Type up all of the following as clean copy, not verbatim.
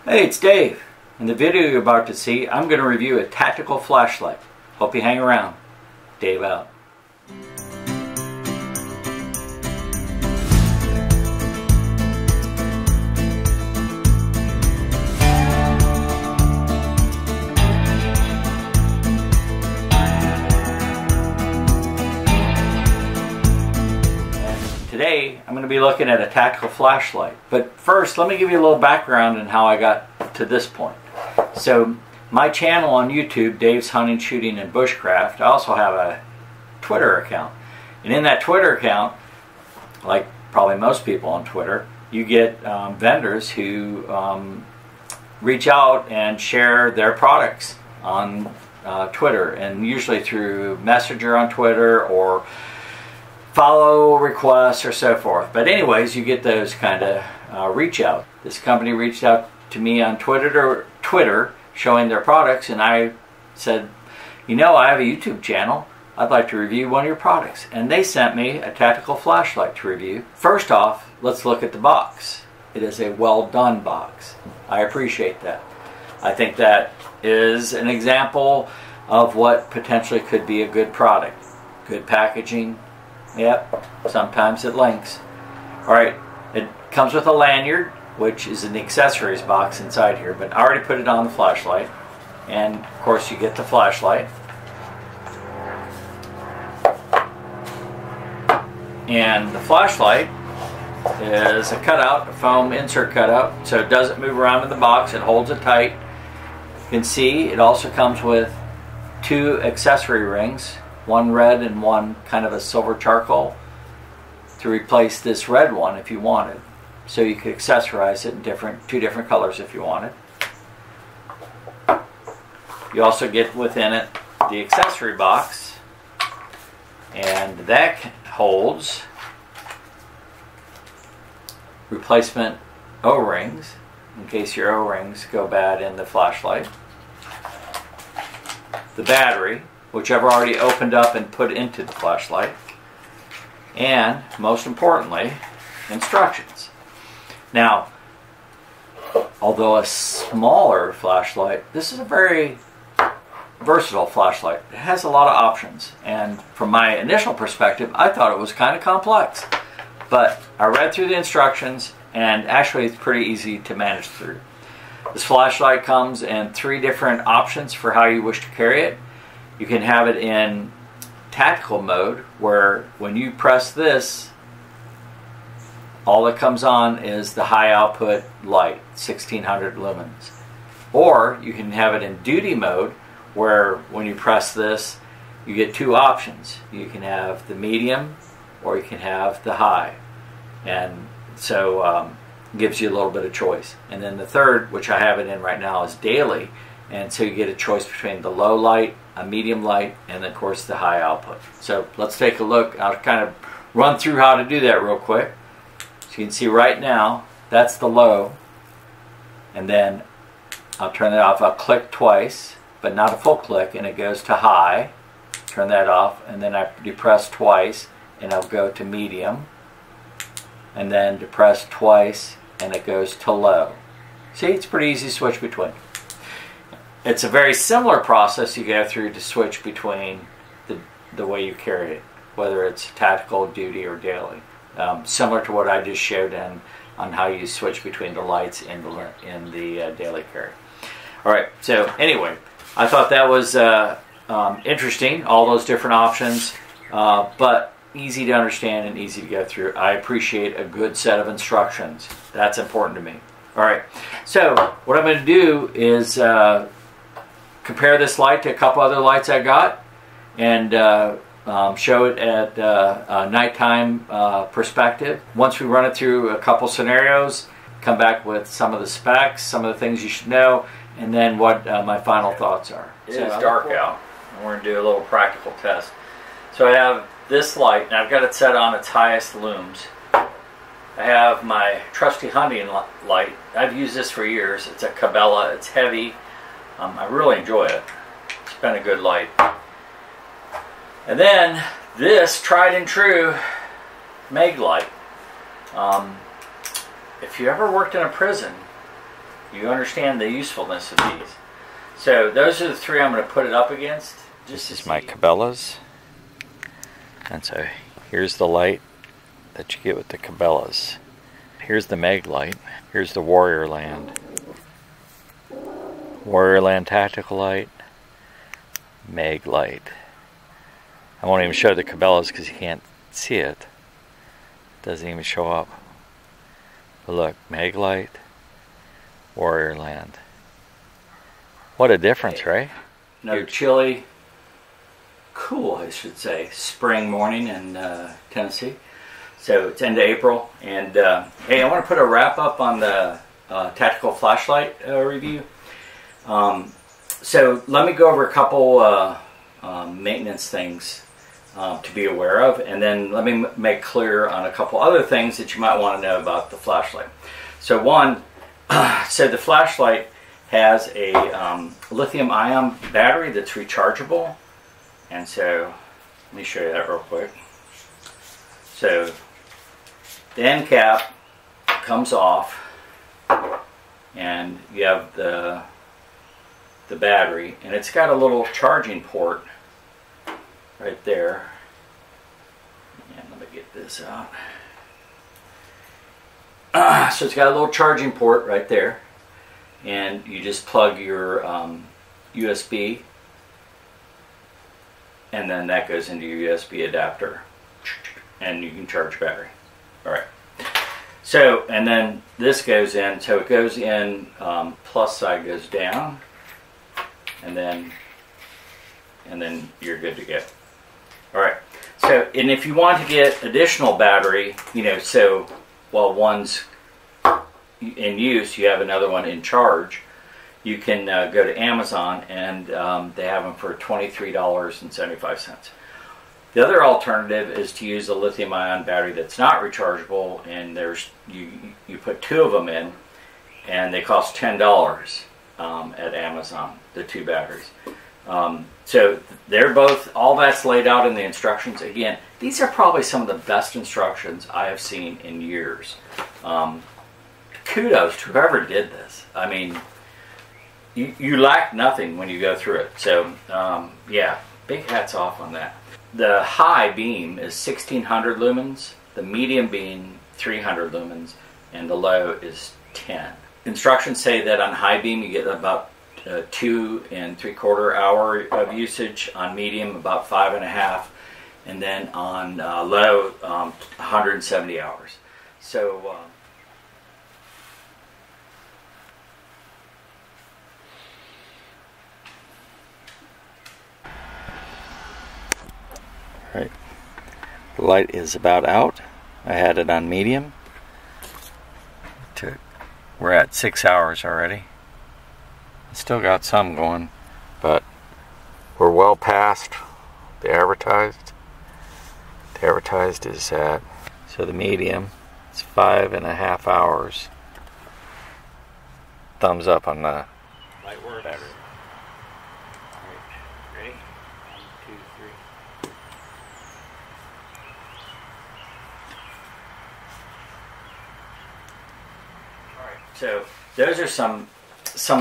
Hey, it's Dave. In the video you're about to see, I'm going to review a tactical flashlight. Hope you hang around. Dave out. Today, I'm going to be looking at a tactical flashlight. But first, let me give you a little background on how I got to this point. So, my channel on YouTube, Dave's Hunting, Shooting, and Bushcraft, I also have a Twitter account. And in that Twitter account, like probably most people on Twitter, you get vendors who reach out and share their products on Twitter, and usually through Messenger on Twitter or follow requests or so forth. But anyways, you get those kind of reach out. This company reached out to me on Twitter showing their products, and I said, you know, I have a YouTube channel. I'd like to review one of your products. And they sent me a tactical flashlight to review. First off, let's look at the box. It is a well done box. I appreciate that. I think that is an example of what potentially could be a good product. Good packaging. Yep, sometimes it links. Alright, it comes with a lanyard, which is in the accessories box inside here, but I already put it on the flashlight. And of course you get the flashlight. And the flashlight is a cutout, a foam insert cutout, so it doesn't move around in the box, it holds it tight. You can see it also comes with two accessory rings. One red and one kind of a silver charcoal to replace this red one if you wanted. So you could accessorize it in two different colors if you wanted. You also get within it the accessory box, and that holds replacement O-rings in case your O-rings go bad in the flashlight. The battery, which I've already opened up and put into the flashlight, and most importantly, instructions. Now, although a smaller flashlight, this is a very versatile flashlight. It has a lot of options, and from my initial perspective, I thought it was kind of complex, but I read through the instructions, and actually it's pretty easy to manage through. This flashlight comes in 3 different options for how you wish to carry it. You can have it in tactical mode, where when you press this, all that comes on is the high output light, 1600 lumens. Or you can have it in duty mode, where when you press this, you get 2 options. You can have the medium, or you can have the high. And so it gives you a little bit of choice. And then the third, which I have it in right now, is daily. And so you get a choice between the low light, a medium light, and of course the high output. So let's take a look. I'll kind of run through how to do that real quick. So you can see right now, that's the low. And then I'll turn that off. I'll click twice, but not a full click, and it goes to high. Turn that off, and then I depress twice, and I'll go to medium. And then depress twice, and it goes to low. See, it's pretty easy to switch between. It's a very similar process you go through to switch between the way you carry it, whether it's tactical, duty, or daily. Similar to what I just showed on how you switch between the lights in the daily carry. Alright, so anyway, I thought that was interesting, all those different options, but easy to understand and easy to go through. I appreciate a good set of instructions. That's important to me. Alright, so what I'm going to do is compare this light to a couple other lights I got, and show it at a nighttime perspective. Once we run it through a couple scenarios, come back with some of the specs, some of the things you should know, and then what my final thoughts are. It is dark out, and we're going to do a little practical test. So I have this light, and I've got it set on its highest looms. I have my trusty hunting light. I've used this for years. It's a Cabela. It's heavy. I really enjoy it. It's been a good light. And then this tried and true Meg light. If you ever worked in a prison, you understand the usefulness of these. So those are the three I'm going to put it up against. This is my Cabela's. And so here's the light that you get with the Cabela's. Here's the Meg light. Here's the Warriorland. Warriorland tactical light. Meg light. I won't even show the Cabela's because you can't see it. Doesn't even show up. But look, Meg light. Warriorland. What a difference, right? Another chilly, cool, I should say, spring morning in Tennessee. So it's end of April, and hey, I want to put a wrap up on the tactical flashlight review. So let me go over a couple maintenance things to be aware of, and then let me make clear on a couple other things that you might want to know about the flashlight. So one, so the flashlight has a lithium-ion battery that's rechargeable, and so let me show you that real quick. So the end cap comes off, and you have the battery, and it's got a little charging port right there. And let me get this out. So it's got a little charging port right there, and you just plug your USB, and then that goes into your USB adapter, and you can charge battery. All right. So, and then this goes in, so it goes in, plus side goes down, and then you're good to go. All right. So, and if you want to get additional battery, you know, so while one's in use, you have another one in charge, you can go to Amazon, and they have them for $23.75. The other alternative is to use a lithium-ion battery that's not rechargeable, and there's you put two of them in, and they cost $10 at Amazon, the two batteries. So they're both, all that's laid out in the instructions. Again, these are probably some of the best instructions I have seen in years. Kudos to whoever did this. I mean, you lack nothing when you go through it. So yeah, big hats off on that. The high beam is 1600 lumens, the medium beam 300 lumens, and the low is 10. Instructions say that on high beam you get about 2 3/4 hour of usage, on medium about 5.5, and then on low 170 hours. So right, the light is about out. I had it on medium. We're at 6 hours already. Still got some going, but we're well past the advertised. The advertised is at, so the medium, it's 5.5 hours. Thumbs up on the light work battery. Right. Ready? 1, 2, 3. All right. So those are some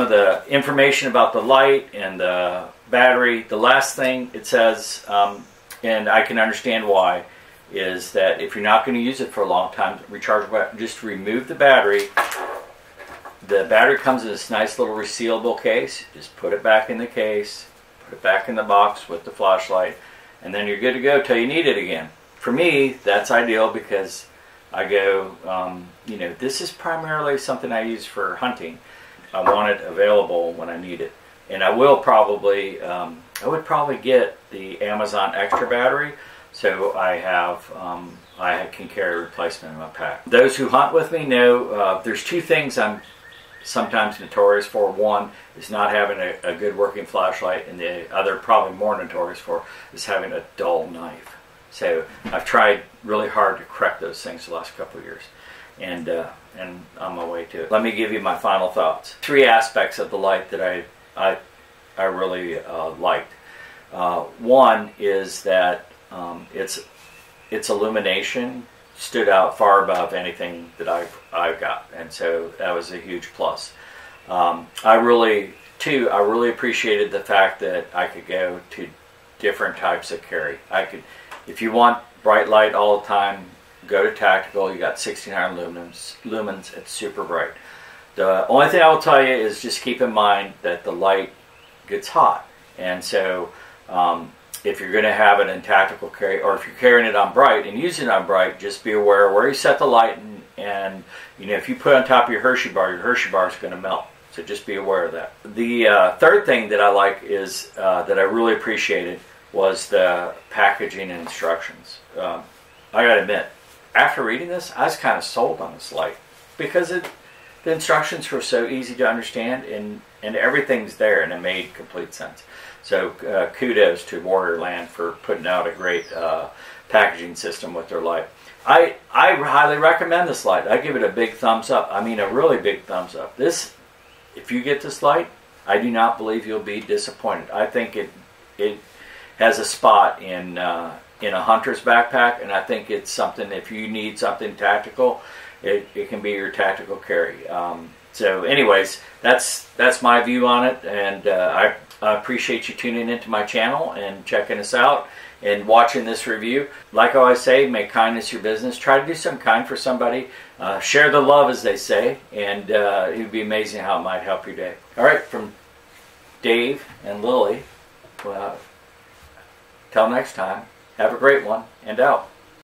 of the information about the light and the battery. The last thing it says, and I can understand why, is that if you're not going to use it for a long time, rechargeable, just remove the battery. The battery comes in this nice little resealable case. Just put it back in the case, put it back in the box with the flashlight, and then you're good to go till you need it again. For me, that's ideal because I go, you know, this is primarily something I use for hunting. I want it available when I need it, and I will probably, I would probably get the Amazon extra battery, so I have, I can carry a replacement in my pack. Those who hunt with me know there's two things I'm sometimes notorious for. One is not having a good working flashlight, and the other, probably more notorious for, is having a dull knife. So I've tried really hard to correct those things the last couple of years. And on my way to it. Let me give you my final thoughts. 3 aspects of the light that I really liked. One is that its illumination stood out far above anything that I've got, and so that was a huge plus. I really appreciated the fact that I could go to different types of carry. If you want bright light all the time, go to tactical. You got 1600 lumens. It's super bright. The only thing I will tell you is just keep in mind that the light gets hot, and so if you're going to have it in tactical carry, or if you're carrying it on bright and using it on bright, just be aware where you set the light, and if you put it on top of your Hershey bar is going to melt. So just be aware of that. The third thing that I like is that I really appreciated was the packaging and instructions. I gotta admit, after reading this, I was kind of sold on this light because the instructions were so easy to understand, and everything's there, and it made complete sense. So kudos to Warriorland for putting out a great packaging system with their light. I highly recommend this light. I give it a big thumbs up. I mean, a really big thumbs up. If you get this light, I do not believe you'll be disappointed. I think it has a spot in a hunter's backpack, and I think it's something, if you need something tactical, it can be your tactical carry. So anyways, that's my view on it, and I appreciate you tuning into my channel and checking us out and watching this review. Like I always say, make kindness your business. Try to do something kind for somebody. Share the love, as they say, and it would be amazing how it might help your day. All right, from Dave and Lily, well, till next time, have a great one, and out.